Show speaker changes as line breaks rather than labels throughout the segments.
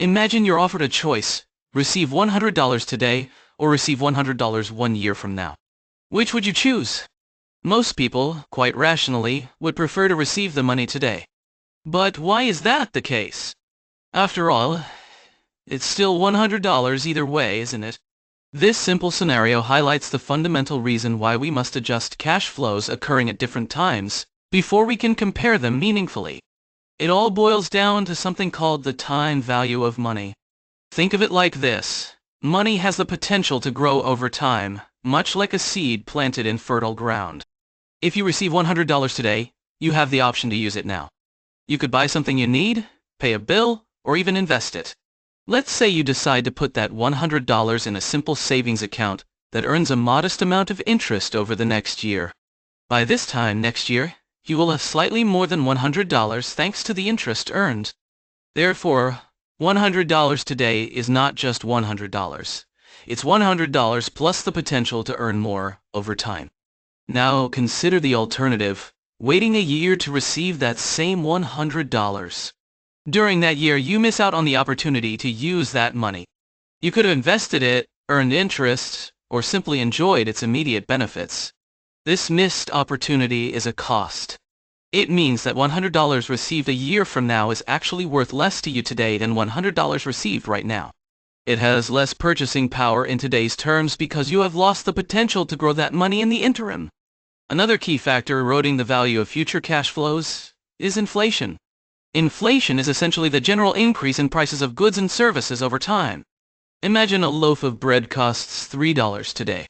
Imagine you're offered a choice: receive $100 today or receive $100 1 year from now. Which would you choose? Most people, quite rationally, would prefer to receive the money today. But why is that the case? After all, it's still $100 either way, isn't it? This simple scenario highlights the fundamental reason why we must adjust cash flows occurring at different times before we can compare them meaningfully. It all boils down to something called the time value of money. Think of it like this: money has the potential to grow over time, much like a seed planted in fertile ground. If you receive $100 today, you have the option to use it now. You could buy something you need, pay a bill, or even invest it. Let's say you decide to put that $100 in a simple savings account that earns a modest amount of interest over the next year. By this time next year, you will have slightly more than $100 thanks to the interest earned. Therefore, $100 today is not just $100. It's $100 plus the potential to earn more over time. Now consider the alternative: waiting a year to receive that same $100. During that year, you miss out on the opportunity to use that money. You could have invested it, earned interest, or simply enjoyed its immediate benefits. This missed opportunity is a cost. It means that $100 received a year from now is actually worth less to you today than $100 received right now. It has less purchasing power in today's terms because you have lost the potential to grow that money in the interim. Another key factor eroding the value of future cash flows is inflation. Inflation is essentially the general increase in prices of goods and services over time. Imagine a loaf of bread costs $3 today.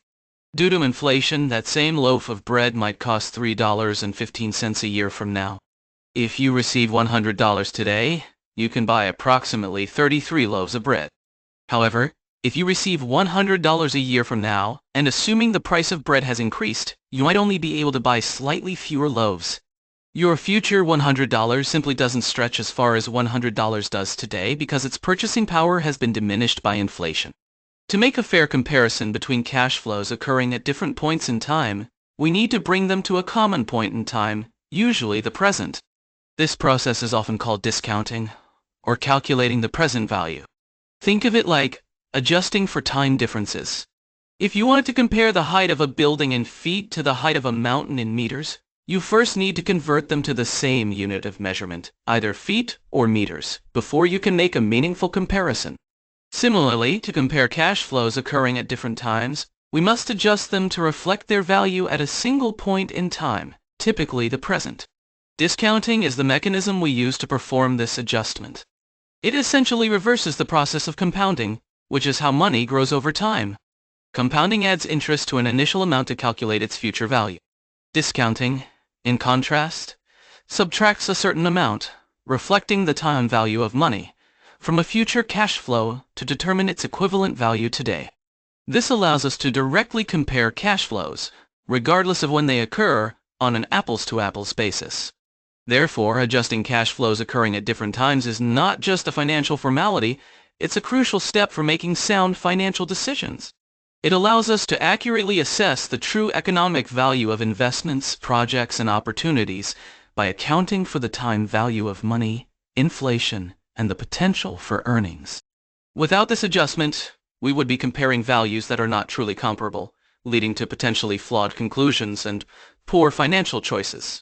Due to inflation, that same loaf of bread might cost $3.15 a year from now. If you receive $100 today, you can buy approximately 33 loaves of bread. However, if you receive $100 a year from now, and assuming the price of bread has increased, you might only be able to buy slightly fewer loaves. Your future $100 simply doesn't stretch as far as $100 does today because its purchasing power has been diminished by inflation. To make a fair comparison between cash flows occurring at different points in time, we need to bring them to a common point in time, usually the present. This process is often called discounting, or calculating the present value. Think of it like adjusting for time differences. If you wanted to compare the height of a building in feet to the height of a mountain in meters, you first need to convert them to the same unit of measurement, either feet or meters, before you can make a meaningful comparison. Similarly, to compare cash flows occurring at different times, we must adjust them to reflect their value at a single point in time, typically the present. Discounting is the mechanism we use to perform this adjustment. It essentially reverses the process of compounding, which is how money grows over time. Compounding adds interest to an initial amount to calculate its future value. Discounting, in contrast, subtracts a certain amount, reflecting the time value of money, from a future cash flow to determine its equivalent value today. This allows us to directly compare cash flows, regardless of when they occur, on an apples-to-apples basis. Therefore, adjusting cash flows occurring at different times is not just a financial formality, it's a crucial step for making sound financial decisions. It allows us to accurately assess the true economic value of investments, projects, and opportunities by accounting for the time value of money, inflation, and the potential for earnings. Without this adjustment, we would be comparing values that are not truly comparable, leading to potentially flawed conclusions and poor financial choices.